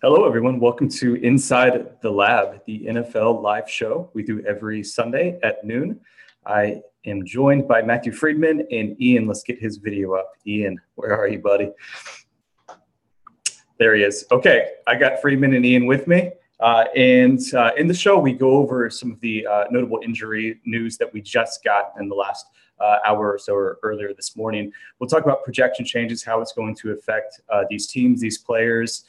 Hello, everyone. Welcome to Inside the Lab, the NFL live show we do every Sunday at noon. I am joined by Matthew Friedman and Ian. Let's get his video up. Ian, where are you, buddy? There he is. Okay, I got Friedman and Ian with me. In the show, we go over some of the notable injury news that we just got in the last hour or so or earlier this morning. We'll talk about projection changes, how it's going to affect these teams, these players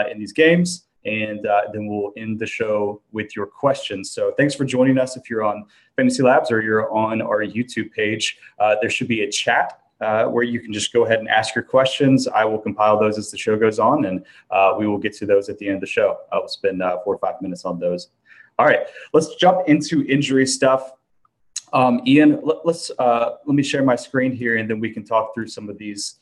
in these games, and then we'll end the show with your questions. So thanks for joining us. If you're on Fantasy Labs or you're on our YouTube page, there should be a chat where you can just go ahead and ask your questions. I will compile those as the show goes on, and we will get to those at the end of the show. I will spend 4 or 5 minutes on those. All right, let's jump into injury stuff. Ian, let me share my screen here, and then we can talk through some of these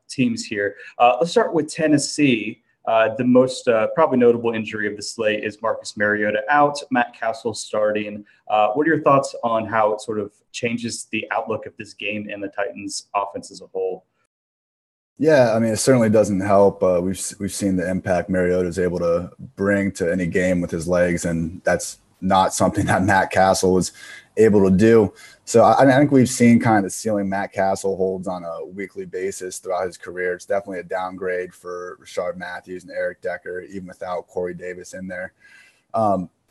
teams here. Let's start with Tennessee. The most probably notable injury of the slate is Marcus Mariota out, Matt Castle starting. What are your thoughts on how it sort of changes the outlook of this game and the Titans' offense as a whole? Yeah, I mean, it certainly doesn't help. We've seen the impact Mariota is able to bring to any game with his legs, and that's not something that Matt Castle was able to do. So I think we've seen kind of the ceiling Matt Castle holds on a weekly basis throughout his career. It's definitely a downgrade for Rishard Matthews and Eric Decker, even without Corey Davis in there.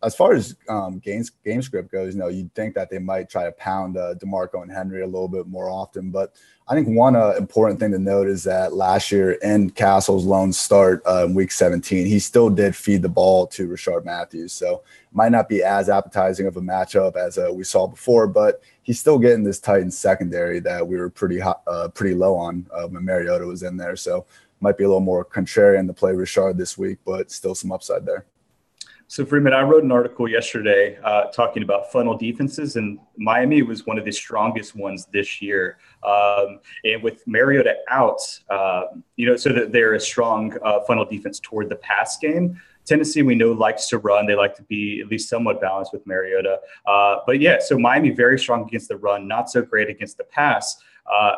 As far as game script goes, you'd think that they might try to pound DeMarco and Henry a little bit more often. But I think one important thing to note is that last year in Castle's lone start in Week 17, he still did feed the ball to Rishard Matthews. So it might not be as appetizing of a matchup as we saw before, but he's still getting this Titans secondary that we were pretty low on when Mariota was in there. So might be a little more contrarian to play Rishard this week, but still some upside there. So, Freeman, I wrote an article yesterday talking about funnel defenses, and Miami was one of the strongest ones this year. And with Mariota out, so that they're a strong funnel defense toward the pass game. Tennessee, we know, likes to run. They like to be at least somewhat balanced with Mariota. But yeah, so Miami very strong against the run, not so great against the pass.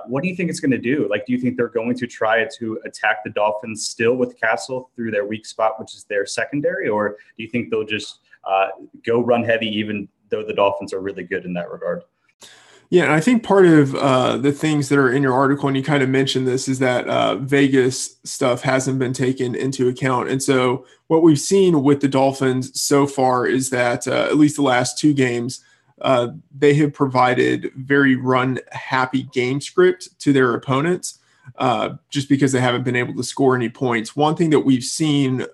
What do you think it's going to do? Like, do you think they're going to try to attack the Dolphins still with Castle through their weak spot, which is their secondary? Or do you think they'll just go run heavy, even though the Dolphins are really good in that regard? Yeah, and I think part of the things that are in your article, and you kind of mentioned this, is that Vegas stuff hasn't been taken into account. And so what we've seen with the Dolphins so far is that at least the last 2 games, they have provided very run-happy game script to their opponents just because they haven't been able to score any points. One thing that we've seen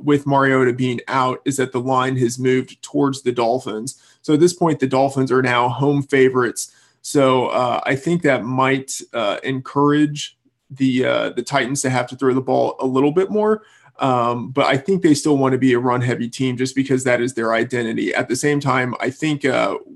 with Mariota being out is that the line has moved towards the Dolphins. So at this point, the Dolphins are now home favorites. So I think that might encourage the Titans to have to throw the ball a little bit more. But I think they still want to be a run-heavy team just because that is their identity. At the same time, I think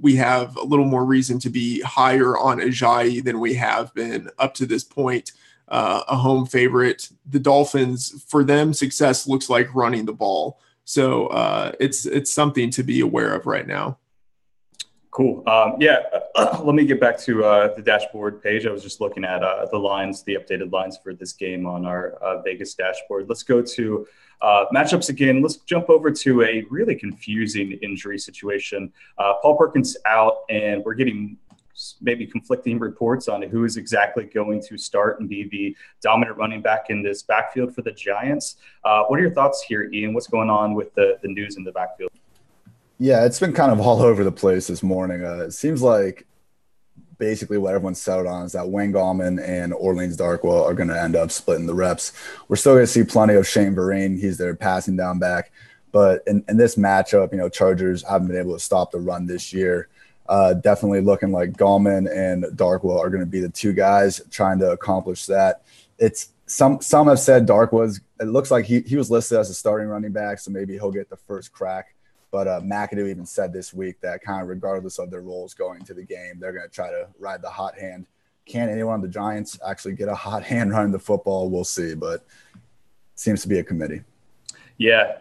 we have a little more reason to be higher on Ajayi than we have been up to this point. A home favorite. The Dolphins, for them, success looks like running the ball. So it's something to be aware of right now. Cool. Let me get back to the dashboard page. I was just looking at the lines, the updated lines for this game on our Vegas dashboard. Let's go to matchups again. Let's jump over to a really confusing injury situation. Paul Perkins out, and we're getting maybe conflicting reports on who is exactly going to start and be the dominant running back in this backfield for the Giants. What are your thoughts here, Ian? What's going on with the news in the backfield? Yeah, it's been kind of all over the place this morning. It seems like basically what everyone's settled on is that Wayne Gallman and Orleans Darkwa are going to end up splitting the reps. We're still going to see plenty of Shane Vereen. He's their passing down back. But in this matchup, Chargers haven't been able to stop the run this year. Definitely looking like Gallman and Darkwa are going to be the 2 guys trying to accomplish that. It's some have said Darkwa's – it looks like he was listed as a starting running back, so maybe he'll get the first crack. But McAdoo even said this week that kind of regardless of their roles going into the game, they're going to try to ride the hot hand. Can anyone on the Giants actually get a hot hand running the football? We'll see, but it seems to be a committee. Yeah,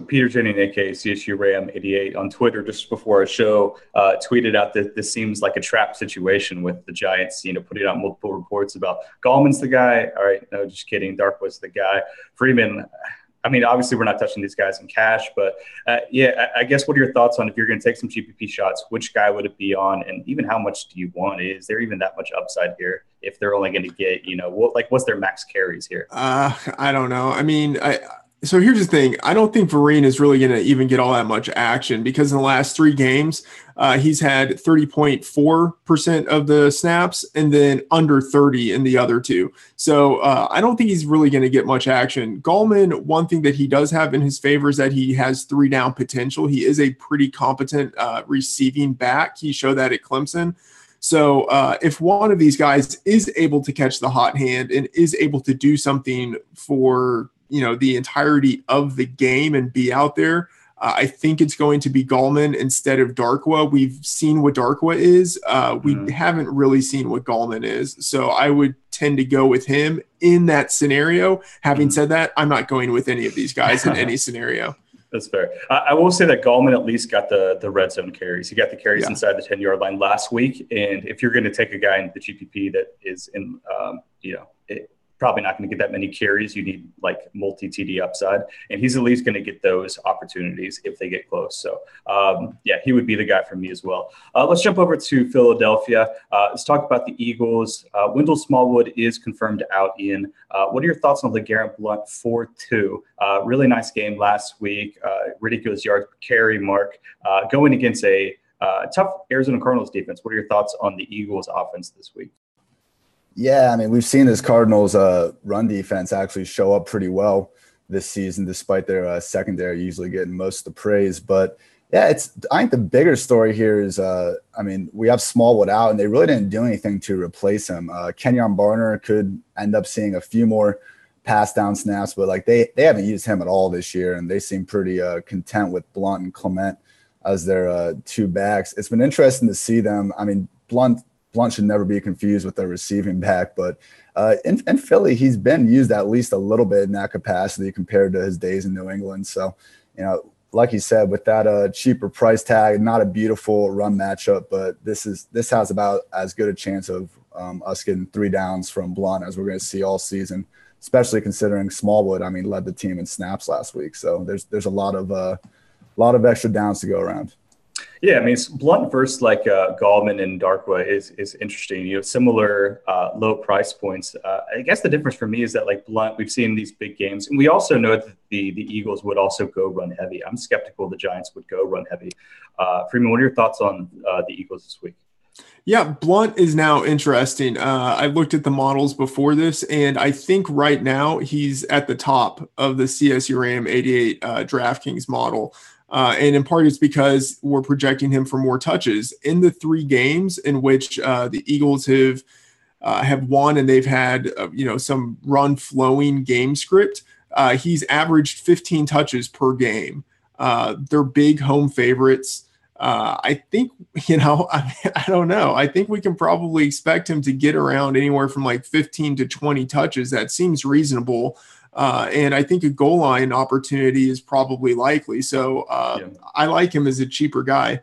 Peter Jennings, aka CSU Ram 88 on Twitter just before our show tweeted out that this seems like a trap situation with the Giants, putting out multiple reports about Gallman's the guy. All right, no, just kidding. Dark was the guy. Freeman, I mean, obviously we're not touching these guys in cash, but yeah, I guess what are your thoughts on if you're going to take some GPP shots, which guy would it be on, and even how much do you want? Is there even that much upside here if they're only going to get, what's their max carries here? I don't know. I mean, so here's the thing. I don't think Vereen is really going to even get all that much action because in the last 3 games, he's had 30.4% of the snaps and then under 30 in the other 2. So I don't think he's really going to get much action. Gallman, one thing that he does have in his favor is that he has 3 down potential. He is a pretty competent receiving back. He showed that at Clemson. So if one of these guys is able to catch the hot hand and is able to do something for the entirety of the game and be out there, I think it's going to be Gallman instead of Darkwa. We've seen what Darkwa is. We haven't really seen what Gallman is. So I would tend to go with him in that scenario. Having said that, I'm not going with any of these guys in any scenario. That's fair. I will say that Gallman at least got the red zone carries. He got the carries inside the 10-yard line last week. And if you're going to take a guy in the GPP that is in, probably not going to get that many carries. You need like multi-TD upside, and he's at least going to get those opportunities if they get close. So, he would be the guy for me as well. Let's jump over to Philadelphia. Let's talk about the Eagles. Wendell Smallwood is confirmed out in. What are your thoughts on LeGarrette Blount 4-2? Really nice game last week. Ridiculous yards per carry mark going against a tough Arizona Cardinals defense. What are your thoughts on the Eagles offense this week? Yeah, I mean, we've seen this Cardinals run defense actually show up pretty well this season, despite their secondary usually getting most of the praise. But yeah, I think the bigger story here is, we have Smallwood out, and they really didn't do anything to replace him. Kenyon Barner could end up seeing a few more pass down snaps, but like they haven't used him at all this year, and they seem pretty content with Blount and Clement as their 2 backs. It's been interesting to see them. I mean, Blount should never be confused with their receiving back, but in Philly, he's been used at least a little bit in that capacity compared to his days in New England. So, like you said, with that cheaper price tag, not a beautiful run matchup, but this has about as good a chance of us getting 3 downs from Blount as we're going to see all season, especially considering Smallwood, led the team in snaps last week. So there's a lot of extra downs to go around. Yeah, Blount versus like Gallman and Darkwa is interesting. Similar low price points. I guess the difference for me is that like Blount, we've seen these big games, and we also know that the Eagles would also go run heavy. I'm skeptical the Giants would go run heavy. Freeman, what are your thoughts on the Eagles this week? Yeah, Blount is now interesting. I looked at the models before this, and I think right now he's at the top of the CSU Ram 88 DraftKings model. And in part, it's because we're projecting him for more touches. In the 3 games in which the Eagles have won and they've had some run flowing game script, he's averaged 15 touches per game. They're big home favorites. I think I don't know. I think we can probably expect him to get around anywhere from like 15 to 20 touches. That seems reasonable. And I think a goal line opportunity is probably likely. So I like him as a cheaper guy.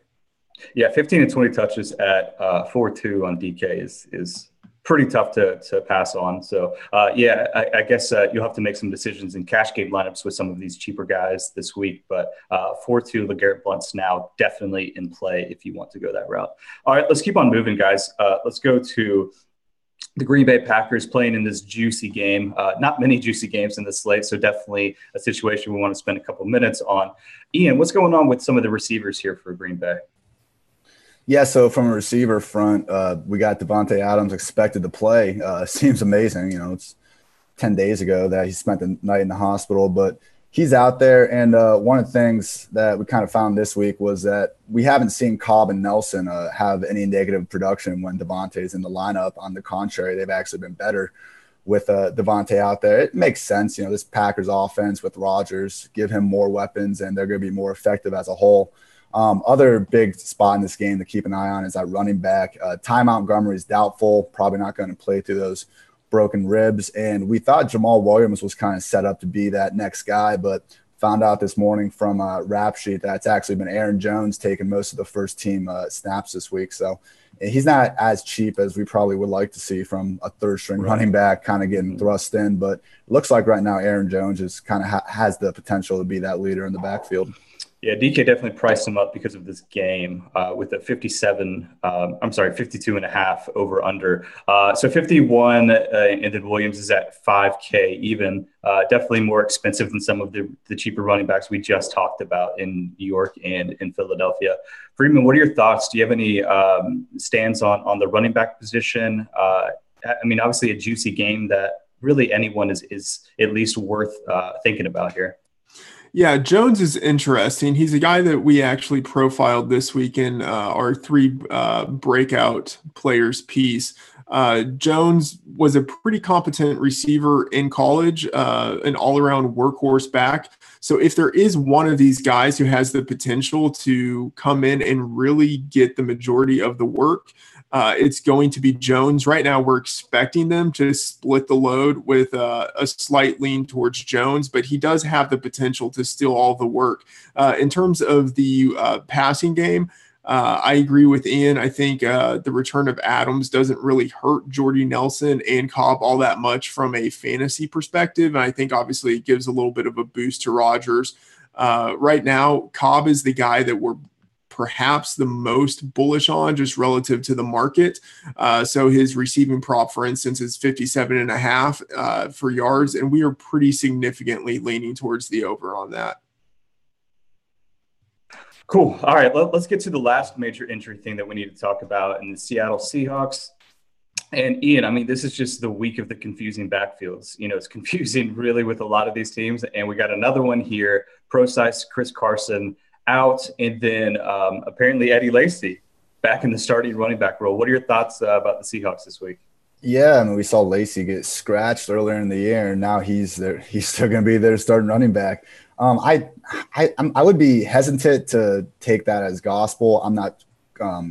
Yeah, 15 to 20 touches at 4.2 on DK is pretty tough to pass on. So, I guess you'll have to make some decisions in cash game lineups with some of these cheaper guys this week. But 4.2 LeGarrette Blount's now definitely in play if you want to go that route. All right, let's keep on moving, guys. Let's go to the Green Bay Packers playing in this juicy game. Not many juicy games in this slate, so definitely a situation we want to spend a couple minutes on. Ian, what's going on with some of the receivers here for Green Bay? Yeah, so from a receiver front, we got Davante Adams expected to play. Seems amazing. It's 10 days ago that he spent the night in the hospital, but he's out there. And one of the things that we kind of found this week was that we haven't seen Cobb and Nelson have any negative production when Davante's in the lineup. On the contrary, they've actually been better with Davante out there. It makes sense. This Packers offense with Rodgers, give him more weapons, and they're going to be more effective as a whole. Other big spot in this game to keep an eye on is that running back. Ty Montgomery is doubtful, probably not going to play through those broken ribs. And we thought Jamal Williams was kind of set up to be that next guy, but found out this morning from Rap Sheet that it's actually been Aaron Jones taking most of the first team snaps this week. So he's not as cheap as we probably would like to see from a third string running back kind of getting thrust in. But it looks like right now Aaron Jones is kind of has the potential to be that leader in the backfield. Yeah, DK definitely priced him up because of this game with a 52.5 over under. So 51, and then Williams is at 5K even. Definitely more expensive than some of the cheaper running backs we just talked about in New York and in Philadelphia. Freeman, what are your thoughts? Do you have any stands on the running back position? I mean, obviously a juicy game that really anyone is at least worth thinking about here. Yeah, Jones is interesting. He's a guy that we actually profiled this week in our 3 breakout players piece. Jones was a pretty competent receiver in college, an all-around workhorse back. So if there is one of these guys who has the potential to come in and really get the majority of the work, it's going to be Jones. Right now, we're expecting them to split the load with a slight lean towards Jones, but he does have the potential to steal all the work. In terms of the passing game, I agree with Ian. I think the return of Adams doesn't really hurt Jordy Nelson and Cobb all that much from a fantasy perspective. And I think obviously it gives a little bit of a boost to Rodgers. Right now, Cobb is the guy that we're perhaps the most bullish on just relative to the market. So his receiving prop, for instance, is 57.5 for yards. And we are pretty significantly leaning towards the over on that. Cool. All right, let's get to the last major injury thing that we need to talk about in the Seattle Seahawks. And Ian, I mean, this is just the week of the confusing backfields. You know, it's confusing really with a lot of these teams. And we got another one here, pro-size Chris Carson out, and then apparently Eddie Lacy back in the starting running back role. What are your thoughts about the Seahawks this week? Yeah, I mean, we saw Lacy get scratched earlier in the year, and now he's there. He's still going to be there starting running back. I would be hesitant to take that as gospel. I'm not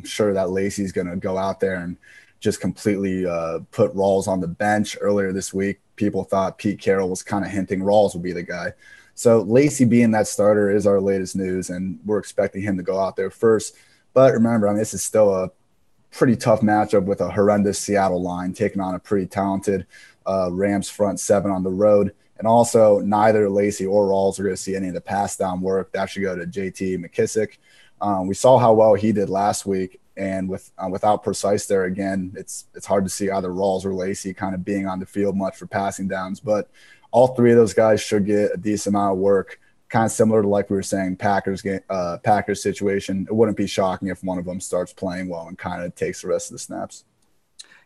sure that Lacy's going to go out there and just completely put Rawls on the bench. Earlier this week, people thought Pete Carroll was kind of hinting Rawls would be the guy. So Lacy being that starter is our latest news, and we're expecting him to go out there first. But remember, I mean, this is still a pretty tough matchup with a horrendous Seattle line taking on a pretty talented Rams front 7 on the road. And also, neither Lacy or Rawls are going to see any of the pass down work. That should go to JT McKissick. We saw how well he did last week, and without Precise there again, it's hard to see either Rawls or Lacy kind of being on the field much for passing downs. But all 3 of those guys should get a decent amount of work, kind of similar to like we were saying, Packers situation. It wouldn't be shocking if one of them starts playing well and kind of takes the rest of the snaps.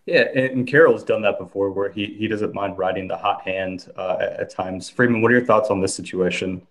Yeah, and Carroll's done that before where he doesn't mind riding the hot hand at times. Freeman, what are your thoughts on this situation?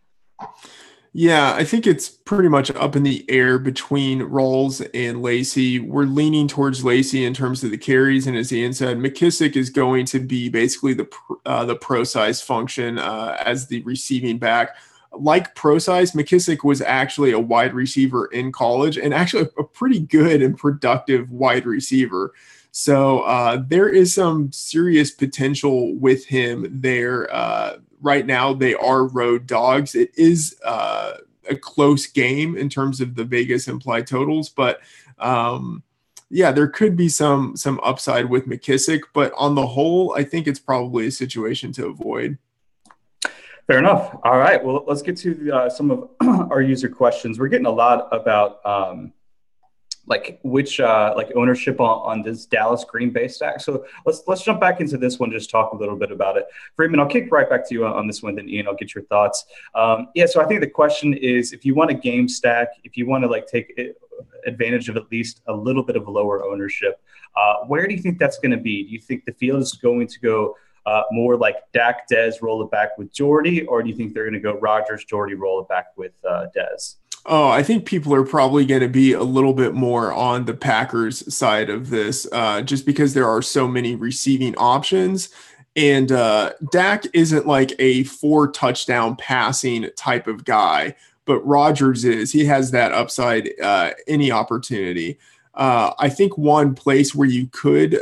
Yeah, I think it's pretty much up in the air between Rawls and Lacy. We're leaning towards Lacy in terms of the carries, and as Ian said, McKissick is going to be basically the pro size function as the receiving back. Like pro size, McKissick was actually a wide receiver in college, and actually a pretty good and productive wide receiver. So there is some serious potential with him there. Right now, they are road dogs. It is a close game in terms of the Vegas implied totals, but yeah, there could be some upside with McKissick. But on the whole, I think it's probably a situation to avoid. Fair enough. All right. Well, let's get to some of our user questions. We're getting a lot about like ownership on this Dallas Green Bay stack. So let's jump back into this one. Just talk a little bit about it. Freeman, I'll kick right back to you on this one. Then Ian, I'll get your thoughts. So I think the question is, if you want a game stack, if you want to like take advantage of at least a little bit of lower ownership, where do you think that's going to be? Do you think the field is going to go more like Dak, Dez, roll it back with Jordy, or do you think they're going to go Rodgers, Jordy, roll it back with Dez? Oh, I think people are probably going to be a little bit more on the Packers side of this, just because there are so many receiving options. And Dak isn't like a 4-touchdown passing type of guy, but Rodgers is. He has that upside any opportunity. I think one place where you could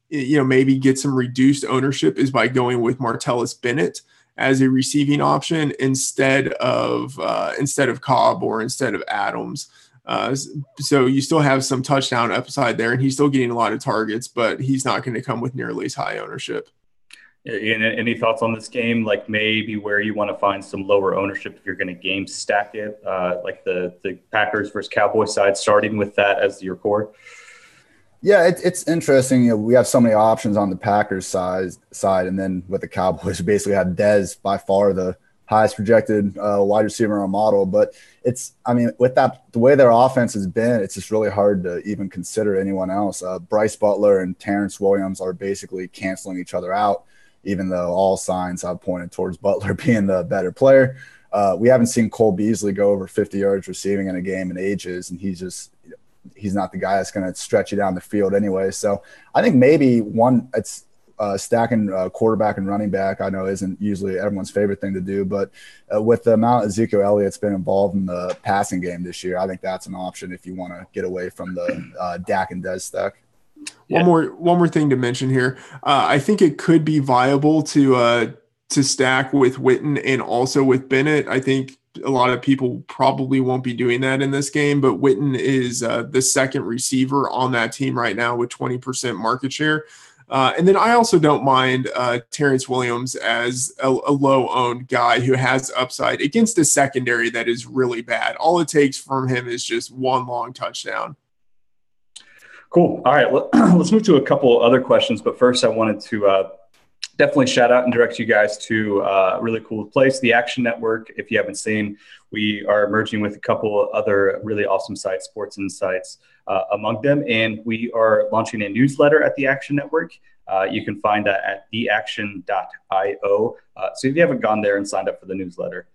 maybe get some reduced ownership is by going with Martellus Bennett as a receiving option instead of Cobb or instead of Adams. So you still have some touchdown upside there, and he's still getting a lot of targets, but he's not going to come with nearly as high ownership. Any thoughts on this game? Like maybe where you want to find some lower ownership if you're going to game stack it, like the Packers versus Cowboys side, starting with that as your core. Yeah, it's interesting. We have so many options on the Packers side, and then with the Cowboys, we basically have Dez, by far the highest projected wide receiver on our model. But with that, the way their offense has been, it's just really hard to even consider anyone else. Bryce Butler and Terrence Williams are basically canceling each other out, even though all signs have pointed towards Butler being the better player. We haven't seen Cole Beasley go over 50 yards receiving in a game in ages, and he's not the guy that's going to stretch you down the field anyway. So I think maybe it's stacking quarterback and running back. I know isn't usually everyone's favorite thing to do, but with the amount Ezekiel Elliott's been involved in the passing game this year, I think that's an option if you want to get away from the Dak and Dez stack. Yeah. One more thing to mention here. I think it could be viable to stack with Witten and also with Bennett. I think a lot of people probably won't be doing that in this game, but Witten is the second receiver on that team right now with 20% market share. And then I also don't mind Terrence Williams as a low-owned guy who has upside against a secondary that is really bad. All it takes from him is just one long touchdown. Cool. All right, let's move to a couple other questions. But first, I wanted to definitely shout out and direct you guys to a really cool place, the Action Network. If you haven't seen, we are merging with a couple other really awesome sites, Sports Insights among them. And we are launching a newsletter at the Action Network. You can find that at theaction.io. So if you haven't gone there and signed up for the newsletter,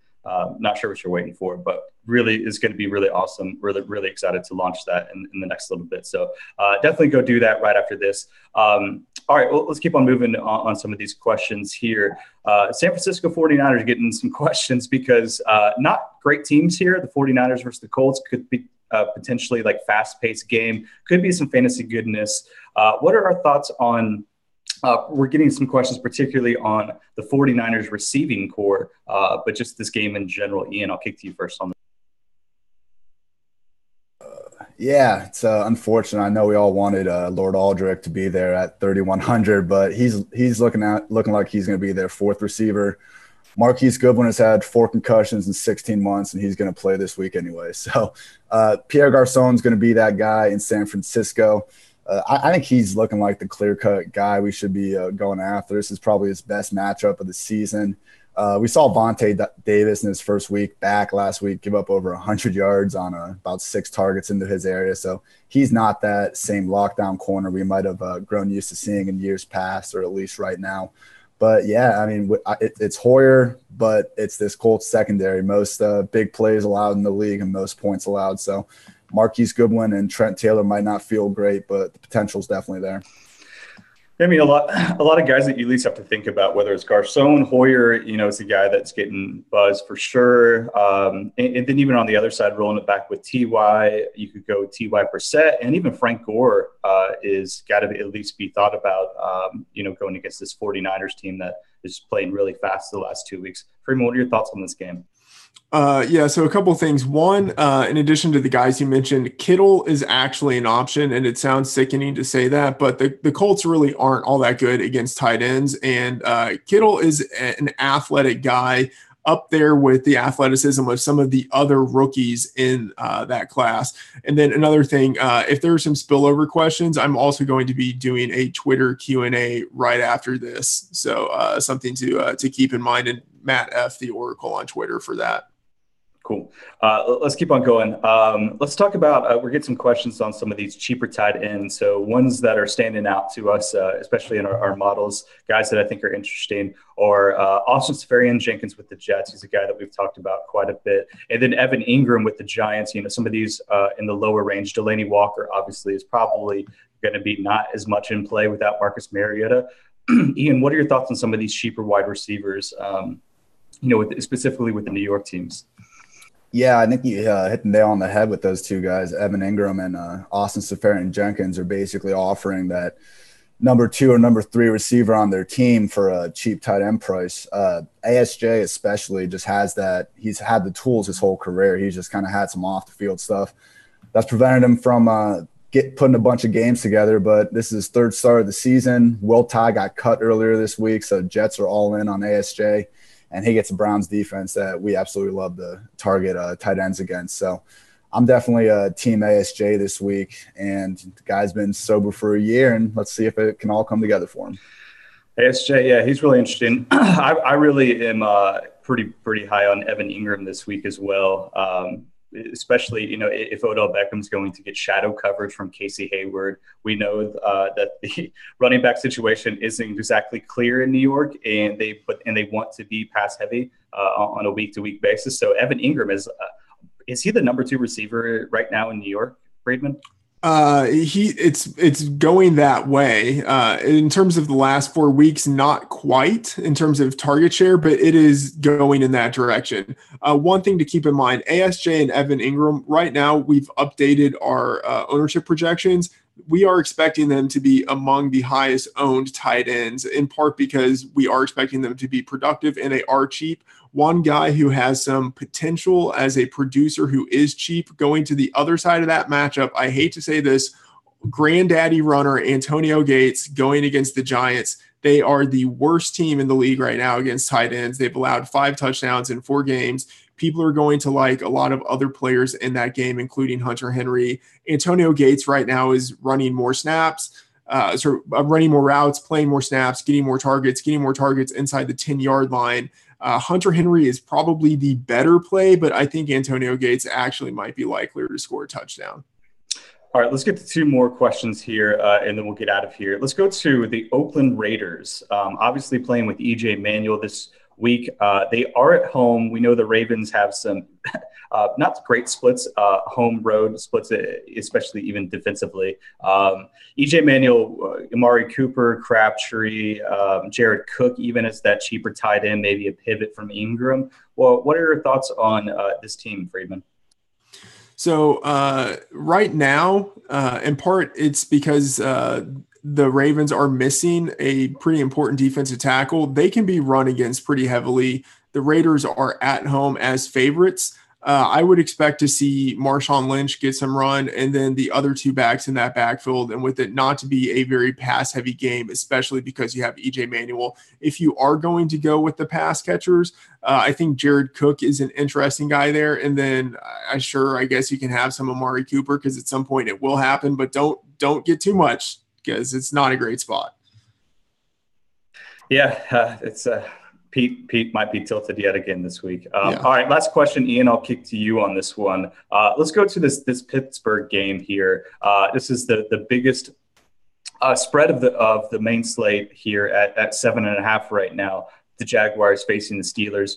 not sure what you're waiting for, but really is going to be really awesome. Really, really excited to launch that in the next little bit. So definitely go do that right after this. All right, well, let's keep on moving on some of these questions here. San Francisco 49ers getting some questions because not great teams here. The 49ers versus the Colts could be potentially like fast-paced game. Could be some fantasy goodness. What are our thoughts on we're getting some questions particularly on the 49ers receiving core, but just this game in general. Ian, I'll kick to you first on that. Yeah, it's unfortunate. I know we all wanted Lord Aldrich to be there at 3,100, but he's looking like he's going to be their fourth receiver. Marquise Goodwin has had 4 concussions in 16 months, and he's going to play this week anyway. So Pierre Garçon's going to be that guy in San Francisco. I think he's looking like the clear-cut guy we should be going after. This is probably his best matchup of the season. We saw Vontae Davis in his first week back last week give up over 100 yards on about 6 targets into his area. So he's not that same lockdown corner we might have grown used to seeing in years past, or at least right now. But, yeah, I mean, it's Hoyer, but it's this Colts secondary. Most big plays allowed in the league and most points allowed. So Marquise Goodwin and Trent Taylor might not feel great, but the potential is definitely there. I mean, a lot of guys that you at least have to think about, whether it's Garcon, Hoyer, is the guy that's getting buzz for sure. And then even on the other side, rolling it back with T.Y., you could go T.Y. Brissett, and even Frank Gore is got to at least be thought about, going against this 49ers team that is playing really fast the last 2 weeks. Freeman, what are your thoughts on this game? So a couple of things. One, in addition to the guys you mentioned, Kittle is actually an option, and it sounds sickening to say that, but the Colts really aren't all that good against tight ends, and Kittle is an athletic guy up there with the athleticism of some of the other rookies in that class. And then another thing, if there are some spillover questions, I'm also going to be doing a Twitter Q&A right after this, so something to keep in mind, and Matt F. the Oracle on Twitter for that. Cool. Let's keep on going. Let's talk about, we're getting some questions on some of these cheaper tight ends. So ones that are standing out to us, especially in our models, guys that I think are interesting, or Austin Seferian-Jenkins with the Jets. He's a guy that we've talked about quite a bit. And then Evan Ingram with the Giants. Some of these in the lower range. Delaney Walker obviously is probably going to be not as much in play without Marcus Mariota. Ian, what are your thoughts on some of these cheaper wide receivers, specifically with the New York teams? Yeah, I think you hit the nail on the head with those two guys. Evan Ingram and Austin Seferian-Jenkins are basically offering that number 2 or number 3 receiver on their team for a cheap tight end price. ASJ especially just has that. He's had the tools his whole career. He's just kind of had some off the field stuff. that's prevented him from putting a bunch of games together. But this is his third start of the season. Will Tye got cut earlier this week, so Jets are all in on ASJ, and he gets a Browns defense that we absolutely love to target tight ends against. So I'm definitely a team ASJ this week, and the guy's been sober for a year, and let's see if it can all come together for him. ASJ, yeah, he's really interesting. I really am pretty high on Evan Ingram this week as well. Especially, if Odell Beckham's going to get shadow coverage from Casey Hayward. We know that the running back situation isn't exactly clear in New York, and they want to be pass heavy on a week-to-week basis. So Evan Ingram is he the number 2 receiver right now in New York, Friedman? It's going that way. In terms of the last 4 weeks, not quite in terms of target share, but it is going in that direction. One thing to keep in mind, ASJ and Evan Ingram, right now we've updated our ownership projections. We are expecting them to be among the highest owned tight ends, in part because we are expecting them to be productive and they are cheap. One guy who has some potential as a producer who is cheap, going to the other side of that matchup, I hate to say this, granddaddy runner Antonio Gates going against the Giants. They are the worst team in the league right now against tight ends. They've allowed 5 touchdowns in 4 games. People are going to like a lot of other players in that game, including Hunter Henry. Antonio Gates right now is running more snaps, running more routes, playing more snaps, getting more targets inside the 10-yard line. Hunter Henry is probably the better play, but I think Antonio Gates actually might be likelier to score a touchdown. All right, let's get to 2 more questions here, and then we'll get out of here. Let's go to the Oakland Raiders. Obviously playing with EJ Manuel this week. They are at home. We know the Ravens have some not great splits, home road splits, especially even defensively. EJ Manuel, Amari Cooper, Crabtree, Jared Cook, even as that cheaper tight end, maybe a pivot from Ingram. Well, what are your thoughts on this team, Friedman? So right now, in part, it's because the Ravens are missing a pretty important defensive tackle. They can be run against pretty heavily. The Raiders are at home as favorites. I would expect to see Marshawn Lynch get some run, and then the other 2 backs in that backfield, and with it not to be a very pass-heavy game, especially because you have EJ Manuel. If you are going to go with the pass catchers, I think Jared Cook is an interesting guy there, and then I guess you can have some Amari Cooper because at some point it will happen, but don't get too much because it's not a great spot. Yeah, it's Pete might be tilted yet again this week. All right, last question, Ian. I'll kick to you on this one. Let's go to this Pittsburgh game here. This is the biggest spread of the main slate here at 7.5 right now. The Jaguars facing the Steelers.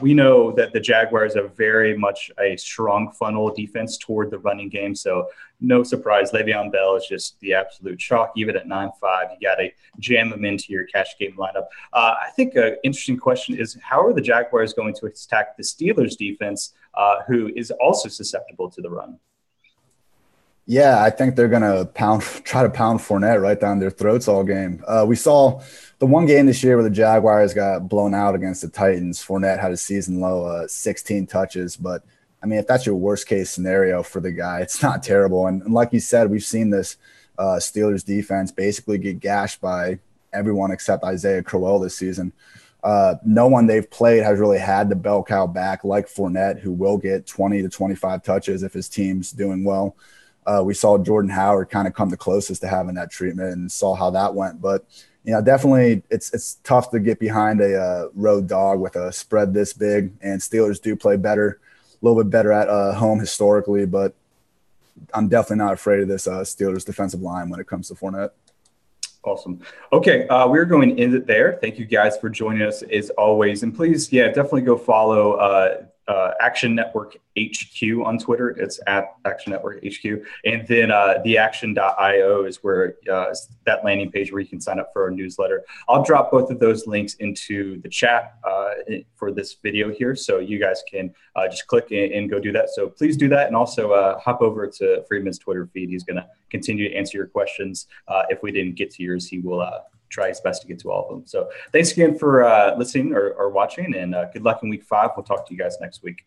We know that the Jaguars are very much a strong funnel defense toward the running game. So no surprise, Le'Veon Bell is just the absolute chalk. Even at 9.5, you got to jam him into your cash game lineup. I think an interesting question is, how are the Jaguars going to attack the Steelers defense, who is also susceptible to the run? Yeah, I think they're going to try to pound Fournette right down their throats all game. We saw the one game this year where the Jaguars got blown out against the Titans. Fournette had a season low 16 touches. But, I mean, if that's your worst-case scenario for the guy, it's not terrible. And like you said, we've seen this Steelers defense basically get gashed by everyone except Isaiah Crowell this season. No one they've played has really had the bell cow back like Fournette, who will get 20 to 25 touches if his team's doing well. We saw Jordan Howard kind of come the closest to having that treatment and saw how that went. But, you know, definitely it's tough to get behind a road dog with a spread this big. And Steelers do play better, a little bit better at home historically. But I'm definitely not afraid of this Steelers defensive line when it comes to Fournette. Awesome. Okay, we're going to end it there. Thank you guys for joining us as always. And please, definitely go follow Action Network HQ on Twitter. It's at Action Network HQ. And then theaction.io is where that landing page where you can sign up for our newsletter. I'll drop both of those links into the chat for this video here. So you guys can just click and go do that. So please do that. And also hop over to Friedman's Twitter feed. He's going to continue to answer your questions. If we didn't get to yours, he will try his best to get to all of them. So thanks again for listening or watching, and good luck in week 5. We'll talk to you guys next week.